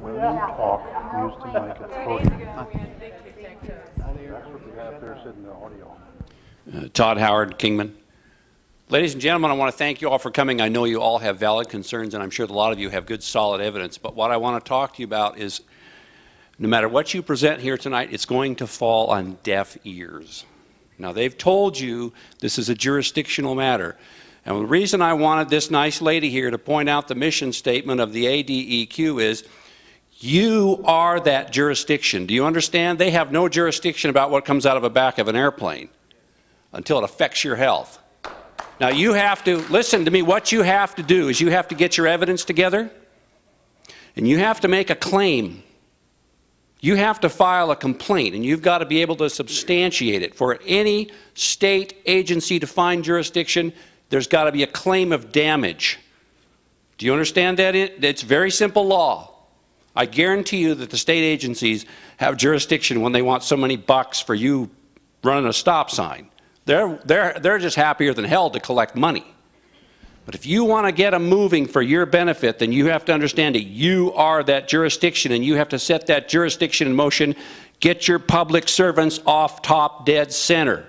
When you talk, use the mic at the podium. That's what they got up there sitting in the audio. Todd Howard, Kingman. Ladies and gentlemen, I want to thank you all for coming. I know you all have valid concerns, and I'm sure that a lot of you have good, solid evidence. But what I want to talk to you about is no matter what you present here tonight, it's going to fall on deaf ears. Now, they've told you this is a jurisdictional matter. And the reason I wanted this nice lady here to point out the mission statement of the ADEQ is you are that jurisdiction. Do you understand? They have no jurisdiction about what comes out of the back of an airplane until it affects your health. Now, you have to, listen to me, what you have to do is you have to get your evidence together and you have to make a claim. You have to file a complaint, and you've got to be able to substantiate it. For any state agency to find jurisdiction, there's got to be a claim of damage. Do you understand that? It's very simple law. I guarantee you that the state agencies have jurisdiction when they want so many bucks for you running a stop sign. They're just happier than hell to collect money. But if you want to get them moving for your benefit, then you have to understand that you are that jurisdiction, and you have to set that jurisdiction in motion. Get your public servants off top dead center.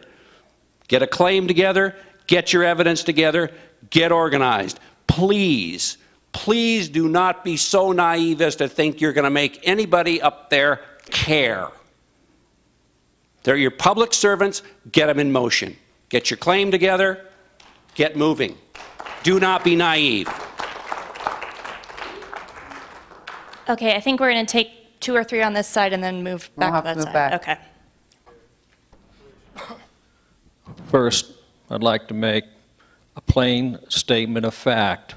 Get a claim together, get your evidence together, get organized. Please, please do not be so naive as to think you're going to make anybody up there care. They're your public servants. Get them in motion. Get your claim together. Get moving. Do not be naive. Okay, I think we're going to take 2 or 3 on this side and then move back to that side. Back. Okay. First, I'd like to make a plain statement of fact.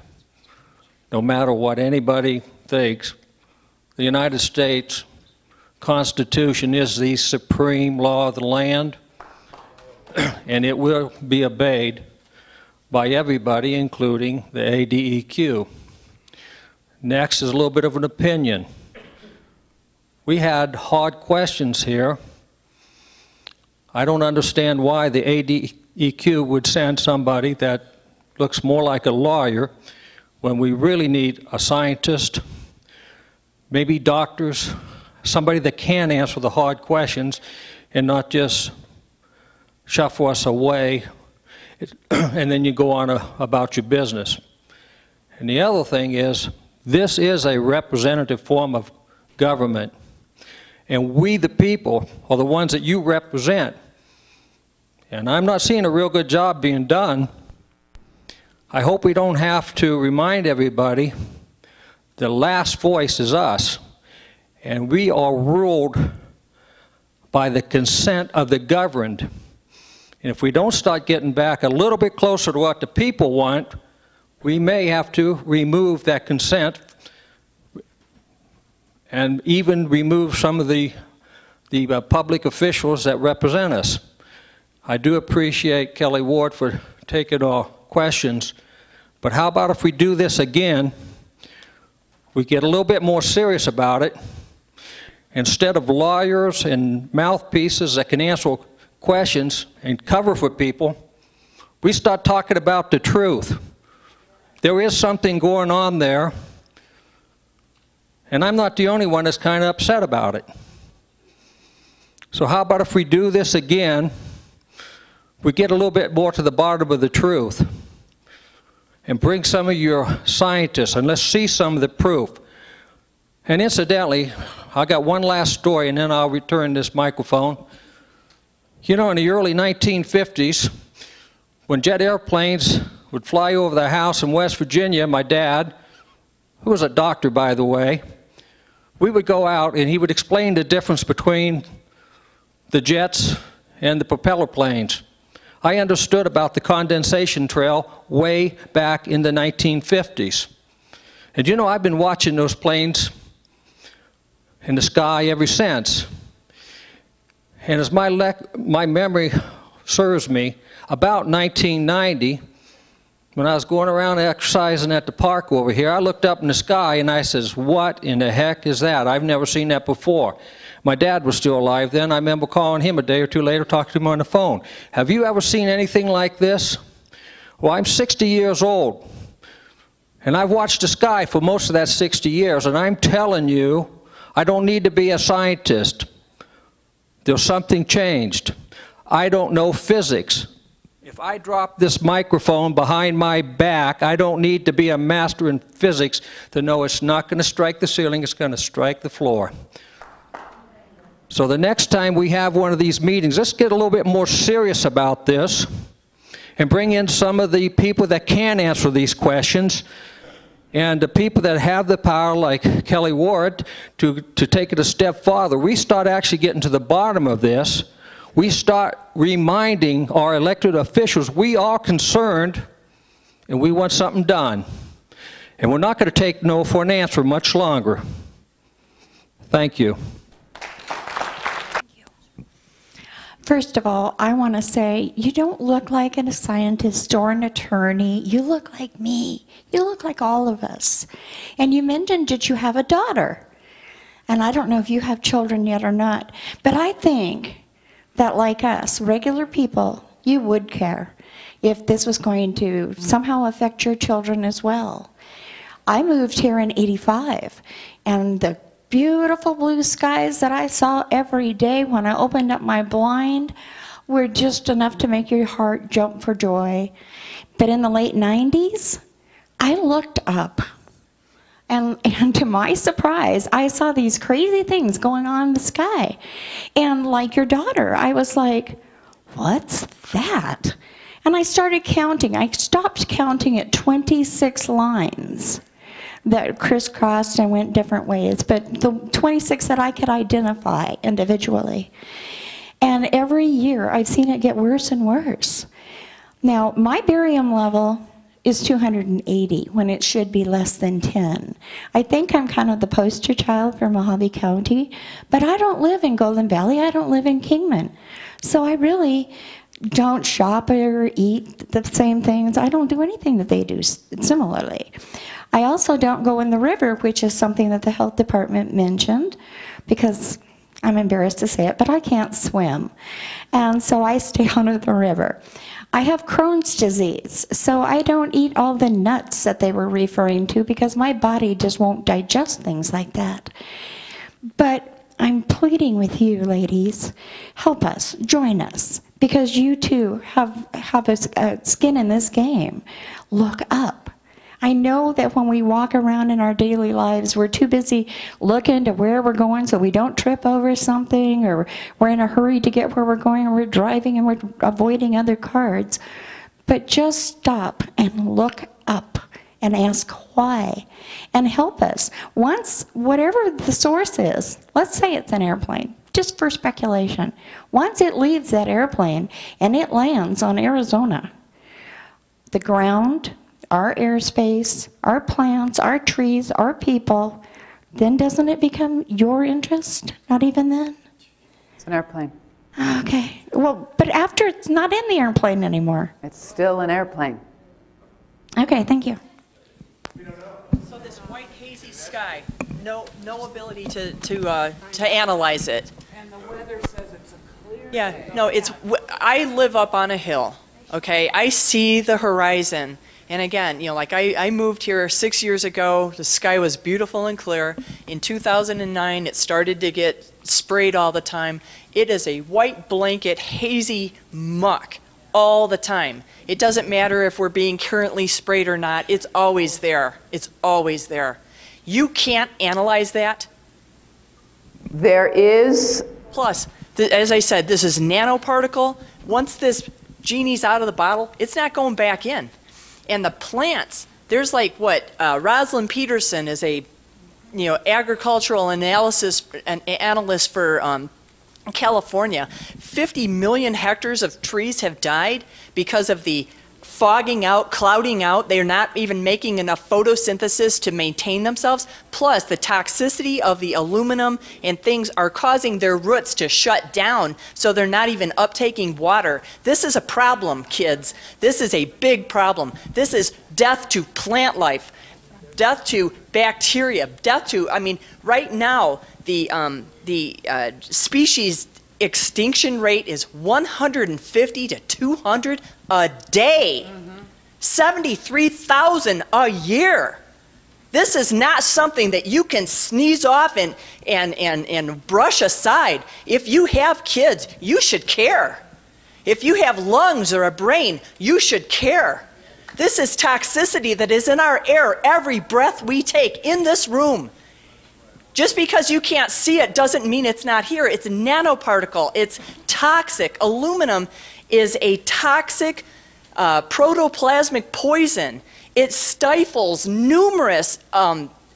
No matter what anybody thinks, the United States Constitution is the supreme law of the land, and it will be obeyed by everybody, including the ADEQ. Next is a little bit of an opinion. We had hard questions here. I don't understand why the ADEQ would send somebody that looks more like a lawyer when we really need a scientist, maybe doctors, somebody that can answer the hard questions and not just shuffle us away and then you go on about your business. And the other thing is, this is a representative form of government, and we the people are the ones that you represent. And I'm not seeing a real good job being done. I hope we don't have to remind everybody the last voice is us. And we are ruled by the consent of the governed. And if we don't start getting back a little bit closer to what the people want, we may have to remove that consent and even remove some of the public officials that represent us. I do appreciate Kelli Ward for taking our questions, but how about if we do this again, we get a little bit more serious about it. Instead of lawyers and mouthpieces that can answer questions and cover for people, we start talking about the truth. There is something going on there, and I'm not the only one that's kind of upset about it. So how about if we do this again, we get a little bit more to the bottom of the truth and bring some of your scientists and let's see some of the proof. And incidentally, I got one last story and then I'll return this microphone. You know, in the early 1950s, when jet airplanes would fly over the house in West Virginia, my dad, who was a doctor by the way, we would go out and he would explain the difference between the jets and the propeller planes. I understood about the condensation trail way back in the 1950s. And you know, I've been watching those planes in the sky ever since. And as my memory serves me, about 1990, when I was going around exercising at the park over here, I looked up in the sky and I says, what in the heck is that? I've never seen that before. My dad was still alive then. I remember calling him a day or two later, talking to him on the phone. Have you ever seen anything like this? Well, I'm 60 years old. And I've watched the sky for most of that 60 years, and I'm telling you, I don't need to be a scientist. There's something changed. I don't know physics. If I drop this microphone behind my back, I don't need to be a master in physics to know it's not going to strike the ceiling, it's going to strike the floor. So the next time we have one of these meetings, let's get a little bit more serious about this and bring in some of the people that can answer these questions, and the people that have the power, like Kelli Ward, to take it a step farther. We start actually getting to the bottom of this. We start reminding our elected officials we are concerned and we want something done. And we're not going to take no for an answer much longer. Thank you. First of all, I want to say you don't look like a scientist or an attorney. You look like me. You look like all of us. And you mentioned that you have a daughter. And I don't know if you have children yet or not. But I think that, like us, regular people, you would care if this was going to somehow affect your children as well. I moved here in '85, and the beautiful blue skies that I saw every day when I opened up my blind were just enough to make your heart jump for joy. But in the late '90s, I looked up, and to my surprise, I saw these crazy things going on in the sky. And like your daughter, I was like, what's that? And I started counting. I stopped counting at 26 lines that crisscrossed and went different ways, but the 26 that I could identify individually. And every year I've seen it get worse and worse. Now, my barium level is 280 when it should be less than 10. I think I'm kind of the poster child for Mojave County, but I don't live in Golden Valley, I don't live in Kingman. So I really don't shop or eat the same things. I don't do anything that they do similarly. I also don't go in the river, which is something that the health department mentioned, because I'm embarrassed to say it, but I can't swim. And so I stay out of the river. I have Crohn's disease, so I don't eat all the nuts that they were referring to because my body just won't digest things like that. But I'm pleading with you, ladies, help us, join us, because you too have a skin in this game. Look up. I know that when we walk around in our daily lives, we're too busy looking to where we're going so we don't trip over something, or we're in a hurry to get where we're going, or we're driving and we're avoiding other cars. But just stop and look up and ask why, and help us. Once, whatever the source is, let's say it's an airplane, just for speculation. Once it leaves that airplane and it lands on Arizona, the ground, our airspace, our plants, our trees, our people, then doesn't it become your interest? Not even then? It's an airplane. Okay. Well, but after it's not in the airplane anymore. It's still an airplane. Okay, thank you. So this white hazy sky, no ability to analyze it. And the weather says it's a clear day. Yeah, no, I live up on a hill, okay? I see the horizon. And again, you know, like I moved here 6 years ago. The sky was beautiful and clear. In 2009, it started to get sprayed all the time. It is a white blanket, hazy muck all the time. It doesn't matter if we're being currently sprayed or not. It's always there. It's always there. You can't analyze that. There is. Plus, as I said, this is nanoparticle. Once this genie's out of the bottle, it's not going back in. And the plants, there's like what Rosalind Peterson is a, agricultural analyst for California. 50 million hectares of trees have died because of the fogging out, clouding out. They're not even making enough photosynthesis to maintain themselves. Plus, the toxicity of the aluminum and things are causing their roots to shut down, so they're not even uptaking water. This is a problem, kids. This is a big problem. This is death to plant life, death to bacteria, death to, right now, the species extinction rate is 150 to 200 a day. 73,000 a year. This is not something that you can sneeze off and brush aside. If you have kids, you should care. If you have lungs or a brain, you should care. This is toxicity that is in our air every breath we take in this room. Just because you can't see it doesn't mean it's not here. It's a nanoparticle. It's toxic. Aluminum is a toxic protoplasmic poison. It stifles numerous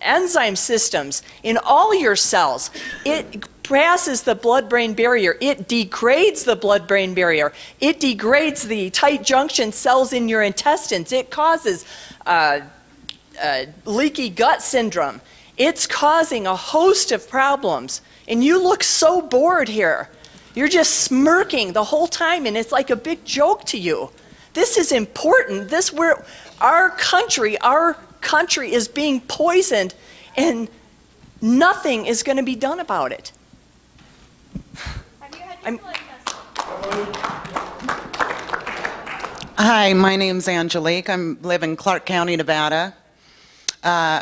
enzyme systems in all your cells. It passes the blood-brain barrier. It degrades the blood-brain barrier. It degrades the tight junction cells in your intestines. It causes leaky gut syndrome. It's causing a host of problems. And you look so bored here. You're just smirking the whole time, and it's like a big joke to you. This is important. Our country is being poisoned, and nothing is going to be done about it. Hi, my name's Angelique. I live in Clark County, Nevada.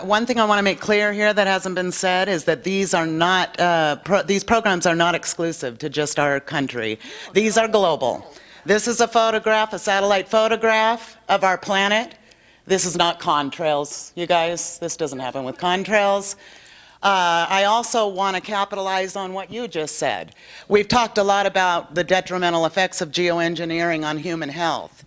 One thing I want to make clear here that hasn't been said is that these are not these programs are not exclusive to just our country. These are global. This is a photograph, a satellite photograph of our planet. This is not contrails, you guys. This doesn't happen with contrails. I also want to capitalize on what you just said. We've talked a lot about the detrimental effects of geoengineering on human health.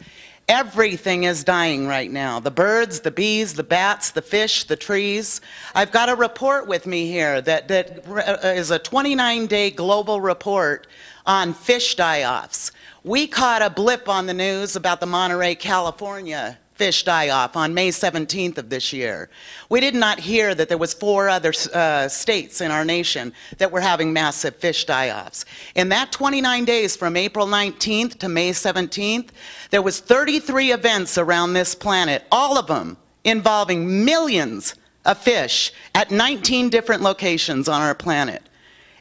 Everything is dying right now. The birds, the bees, the bats, the fish, the trees. I've got a report with me here that is a 29-day global report on fish die-offs. We caught a blip on the news about the Monterey, California fish die-off on May 17th of this year. We did not hear that there was 4 other states in our nation that were having massive fish die-offs. In that 29 days from April 19th to May 17th, there was 33 events around this planet, all of them involving millions of fish at 19 different locations on our planet.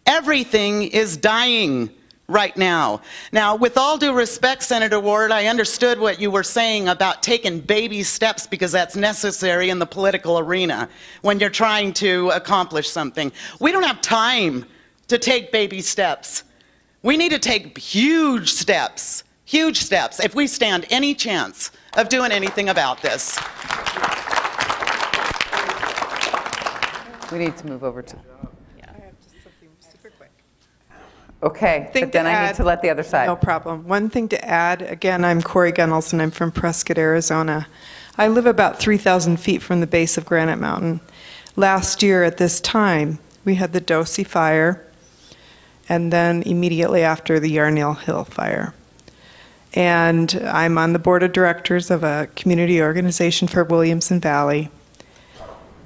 Everything is dying right now. Now, with all due respect, Senator Ward, I understood what you were saying about taking baby steps because that's necessary in the political arena when you're trying to accomplish something. We don't have time to take baby steps. We need to take huge steps if we stand any chance of doing anything about this. We need to move over to... Okay, but then I need to let the other side. No problem. One thing to add, again, I'm Corey Gunnels and I'm from Prescott, Arizona. I live about 3,000 feet from the base of Granite Mountain. Last year at this time, we had the Dosey fire, and then immediately after the Yarnell Hill fire. And I'm on the board of directors of a community organization for Williamson Valley.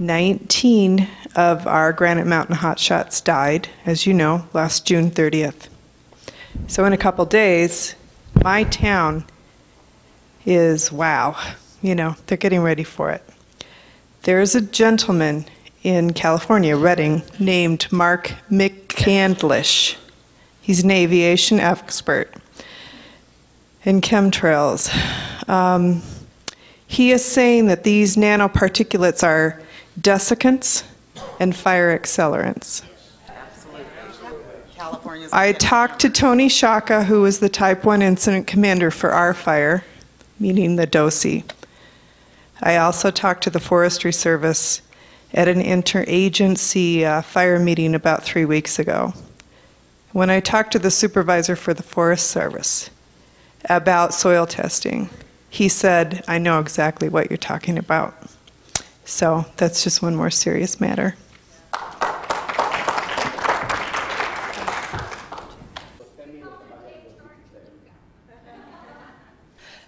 19 of our Granite Mountain hotshots died, as you know, last June 30th. So in a couple days, my town is, wow, you know, they're getting ready for it. There's a gentleman in California, Redding, named Mark McCandlish. He's an aviation expert in chemtrails. He is saying that these nanoparticulates are desiccants and fire accelerants. I talked to Tony Shaka, who was the Type 1 incident commander for our fire, meaning the Dosey. I also talked to the Forestry Service at an interagency fire meeting about 3 weeks ago. When I talked to the supervisor for the Forest Service about soil testing, he said, I know exactly what you're talking about. So that's just one more serious matter.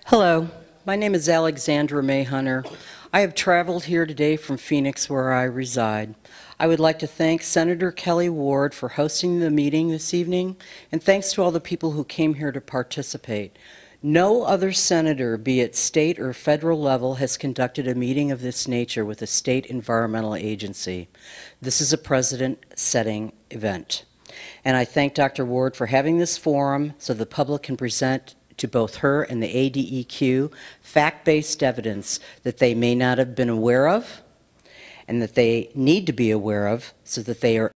Hello, my name is Alexandra May Hunter. I have traveled here today from Phoenix, where I reside. I would like to thank Senator Kelli Ward for hosting the meeting this evening, and thanks to all the people who came here to participate. No other senator, be it state or federal level, has conducted a meeting of this nature with a state environmental agency. This is a precedent-setting event. And I thank Dr. Ward for having this forum so the public can present to both her and the ADEQ fact-based evidence that they may not have been aware of and that they need to be aware of so that they are